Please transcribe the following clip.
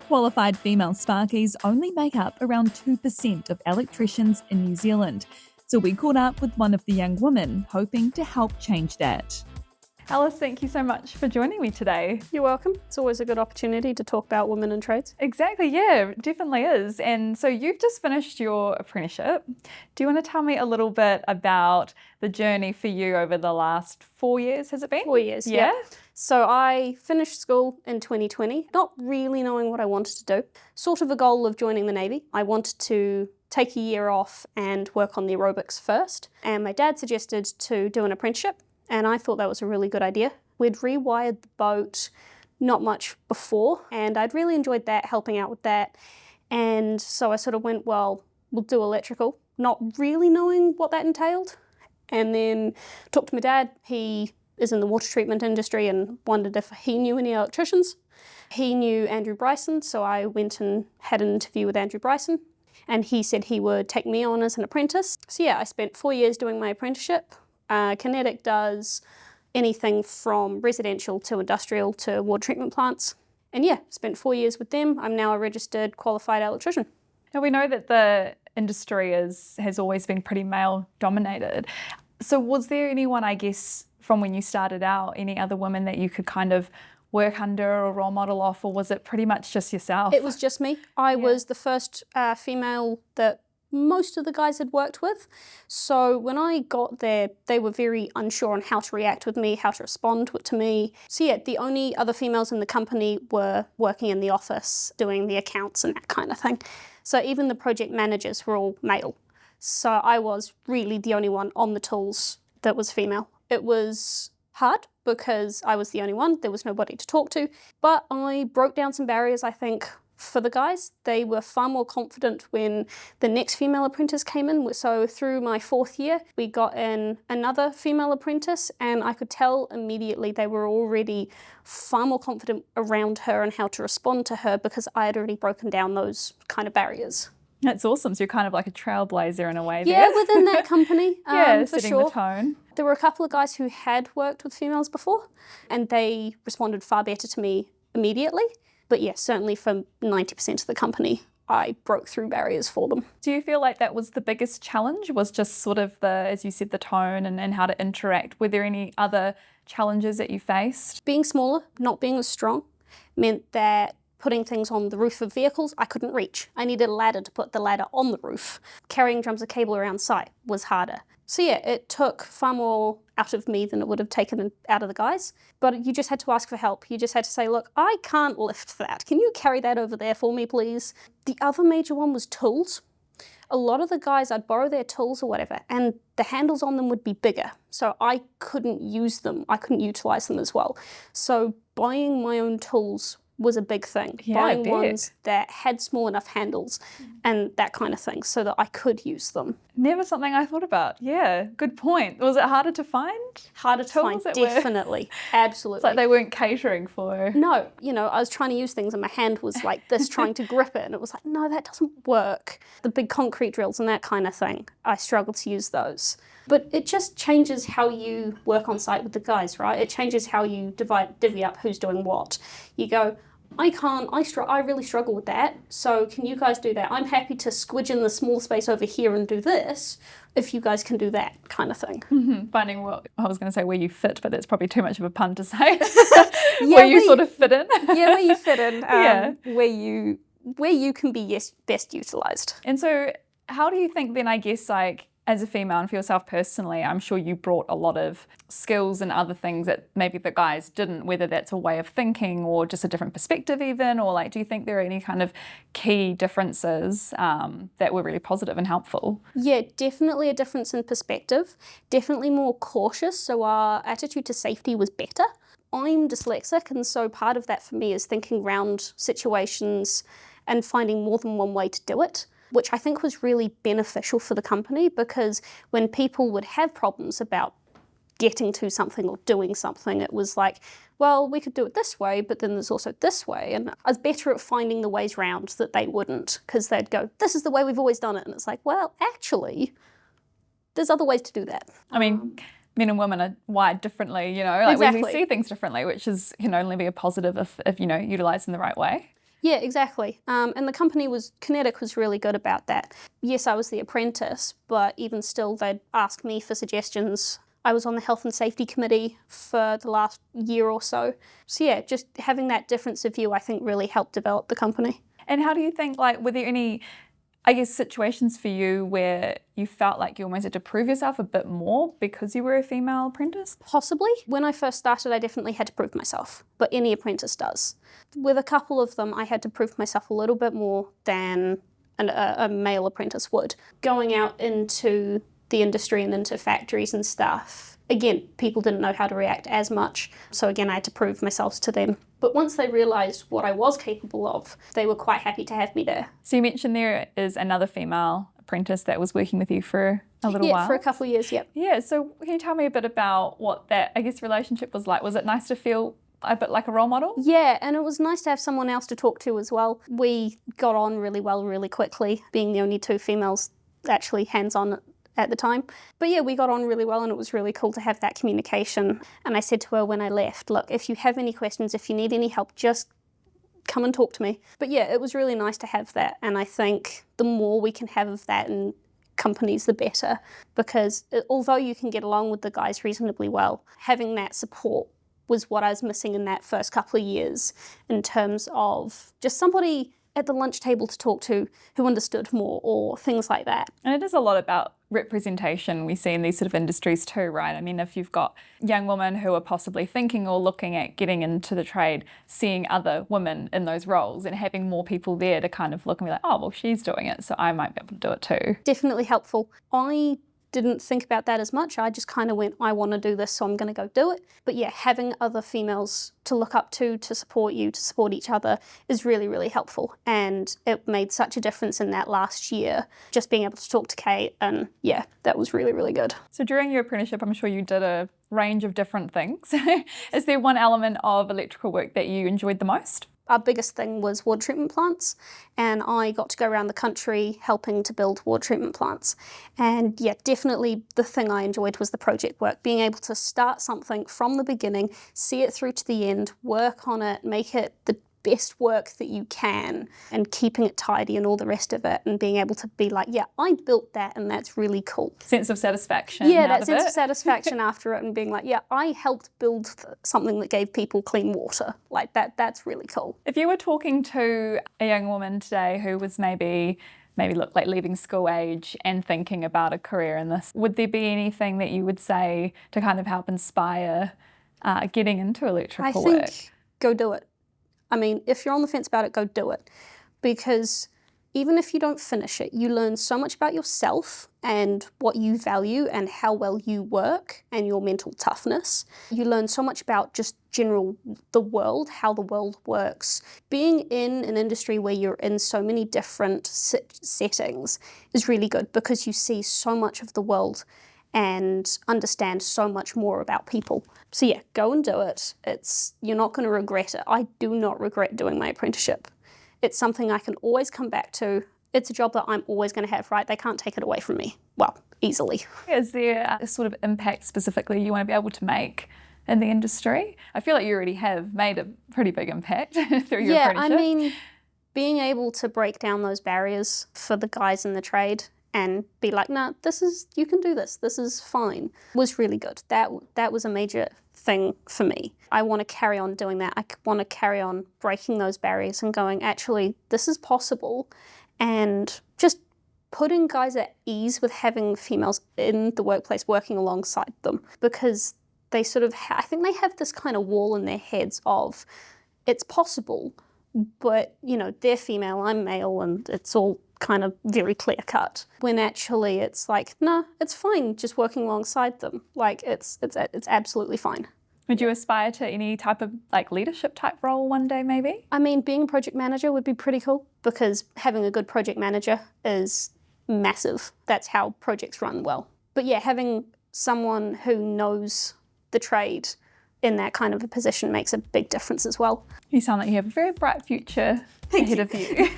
Qualified female sparkies only make up around 2% of electricians in New Zealand, so we caught up with one of the young women hoping to help change that. Alice, thank you so much for joining me today. You're welcome. It's always a good opportunity to talk about women in trades. Exactly, yeah, it definitely is. And so you've just finished your apprenticeship. Do you want to tell me a little bit about the journey for you over the last 4 years, has it been? 4 years, yeah. So I finished school in 2020, not really knowing what I wanted to do. Sort of a goal of joining the Navy. I wanted to take a year off and work on the aerobics first. And my dad suggested to do an apprenticeship. And I thought that was a really good idea. We'd rewired the boat not much before, and I'd really enjoyed that, helping out with that. And so I sort of went, well, we'll do electrical, not really knowing what that entailed. And then talked to my dad. He is in the water treatment industry and wondered if he knew any electricians. He knew Andrew Bryson, so I went and had an interview with Andrew Bryson, and he said he would take me on as an apprentice. So yeah, I spent 4 years doing my apprenticeship. Kinetic does anything from residential to industrial to water treatment plants. And yeah, spent 4 years with them. I'm now a registered qualified electrician. Now we know that the industry has always been pretty male dominated. So was there anyone, I guess, from when you started out, any other women that you could kind of work under or role model off, or was it pretty much just yourself? It was just me. I was the first female that most of the guys had worked with. So when I got there, they were very unsure on how to react with me, how to respond to me. So yeah, the only other females in the company were working in the office, doing the accounts and that kind of thing. So even the project managers were all male. So I was really the only one on the tools that was female. It was hard because I was the only one. There was nobody to talk to. But I broke down some barriers, I think, for the guys. They were far more confident when the next female apprentice came in. So through my 4th year, we got in another female apprentice, and I could tell immediately they were already far more confident around her and how to respond to her because I had already broken down those kind of barriers. That's awesome. So you're kind of like a trailblazer in a way Yeah, there. within that company, for setting sure. the tone. There were a couple of guys who had worked with females before, and they responded far better to me immediately. But yes, certainly for 90% of the company, I broke through barriers for them. Do you feel like that was the biggest challenge, was just sort of the, as you said, the tone and how to interact? Were there any other challenges that you faced? Being smaller, not being as strong, meant that putting things on the roof of vehicles, I couldn't reach. I needed a ladder to put the ladder on the roof. Carrying drums of cable around site was harder. So yeah, it took far more out of me than it would have taken out of the guys. But you just had to ask for help. You just had to say, look, I can't lift that. Can you carry that over there for me, please? The other major one was tools. A lot of the guys, I'd borrow their tools or whatever, and the handles on them would be bigger. So I couldn't use them. I couldn't utilize them as well. So buying my own tools was a big thing. Yeah, buying ones that had small enough handles and that kind of thing so that I could use them. Never something I thought about. Yeah, good point. Was it harder to find? Harder to find, definitely. Absolutely. It's like they weren't catering for... No, I was trying to use things and my hand was like this trying to grip it, and it was like, no, that doesn't work. The big concrete drills and that kind of thing, I struggled to use those. But it just changes how you work on site with the guys, right? It changes how you divvy up who's doing what. You go, I really struggle with that, so can you guys do that? I'm happy to squidge in the small space over here and do this, if you guys can do that kind of thing. Mm-hmm. Finding what, I was going to say where you fit, but that's probably too much of a pun to say. Where you sort of fit in. Yeah, where you fit in, where you can be best utilised. And so how do you think then, I guess, like, as a female and for yourself personally, I'm sure you brought a lot of skills and other things that maybe the guys didn't, whether that's a way of thinking or just a different perspective even, or like, do you think there are any kind of key differences that were really positive and helpful? Yeah, definitely a difference in perspective, definitely more cautious, so our attitude to safety was better. I'm dyslexic, and so part of that for me is thinking around situations and finding more than one way to do it, which I think was really beneficial for the company, because when people would have problems about getting to something or doing something, it was like, well, we could do it this way, but then there's also this way. And I was better at finding the ways round that they wouldn't, because they'd go, this is the way we've always done it. And it's like, well, actually, there's other ways to do that. I mean, men and women are wired differently, like exactly. we see things differently, which is can only be a positive if utilised in the right way. Yeah, exactly. And the company Kinetic was really good about that. Yes, I was the apprentice, but even still, they'd ask me for suggestions. I was on the health and safety committee for the last year or so. So yeah, just having that difference of view, I think really helped develop the company. And how do you think, like, were there any, I guess, situations for you where you felt like you almost had to prove yourself a bit more because you were a female apprentice? Possibly. When I first started, I definitely had to prove myself, but any apprentice does. With a couple of them, I had to prove myself a little bit more than a male apprentice would. Going out into the industry and into factories and stuff, again, people didn't know how to react as much, so again, I had to prove myself to them. But once they realised what I was capable of, they were quite happy to have me there. So you mentioned there is another female apprentice that was working with you for a little while. Yeah, for a couple of years, yep. Yeah, so can you tell me a bit about what that, I guess, relationship was like? Was it nice to feel a bit like a role model? Yeah, and it was nice to have someone else to talk to as well. We got on really well really quickly, being the only two females actually hands-on at the time. But yeah, we got on really well and it was really cool to have that communication. And I said to her when I left, look, if you have any questions, if you need any help, just come and talk to me. But yeah, it was really nice to have that. And I think the more we can have of that in companies, the better. Because although you can get along with the guys reasonably well, having that support was what I was missing in that first couple of years in terms of just somebody at the lunch table to talk to who understood more or things like that. And it is a lot about representation we see in these sort of industries too, right? I mean, if you've got young women who are possibly thinking or looking at getting into the trade, seeing other women in those roles and having more people there to kind of look and be like, oh, well, she's doing it, so I might be able to do it too. Definitely helpful. I didn't think about that as much. I just kind of went, I want to do this, so I'm going to go do it. But yeah, having other females to look up to support you, to support each other is really, really helpful. And it made such a difference in that last year, just being able to talk to Kate. And yeah, that was really, really good. So during your apprenticeship, I'm sure you did a range of different things. Is there one element of electrical work that you enjoyed the most? Our biggest thing was water treatment plants, and I got to go around the country helping to build water treatment plants. And yeah, definitely the thing I enjoyed was the project work, being able to start something from the beginning, see it through to the end, work on it, make it the best work that you can, and keeping it tidy and all the rest of it, and being able to be like, yeah, I built that and that's really cool. Sense of satisfaction. Yeah, that sense of satisfaction after it, and being like, yeah, I helped build something that gave people clean water. Like that's really cool. If you were talking to a young woman today who was maybe look like leaving school age and thinking about a career in this, would there be anything that you would say to kind of help inspire getting into electrical work? I think go do it. I mean, if you're on the fence about it, go do it. Because even if you don't finish it, you learn so much about yourself and what you value and how well you work and your mental toughness. You learn so much about just general the world, how the world works. Being in an industry where you're in so many different settings is really good because you see so much of the world and understand so much more about people. So yeah, go and do it. You're not going to regret it. I do not regret doing my apprenticeship. It's something I can always come back to. It's a job that I'm always going to have, right? They can't take it away from me. Well, easily. Is there a sort of impact specifically you want to be able to make in the industry? I feel like you already have made a pretty big impact through your apprenticeship. Yeah, I mean, being able to break down those barriers for the guys in the trade and be like, nah, you can do this is fine, was really good. That was a major thing for me. I want to carry on doing that. I want to carry on breaking those barriers and going, actually, this is possible. And just putting guys at ease with having females in the workplace working alongside them, because they sort of, I think they have this kind of wall in their heads of, it's possible, but, you know, they're female, I'm male, and it's all kind of very clear cut, when actually it's like, nah, it's fine just working alongside them. Like it's absolutely fine. Would you aspire to any type of like leadership type role one day maybe? I mean, being a project manager would be pretty cool, because having a good project manager is massive. That's how projects run well. But yeah, having someone who knows the trade in that kind of a position makes a big difference as well. You sound like you have a very bright future ahead of you.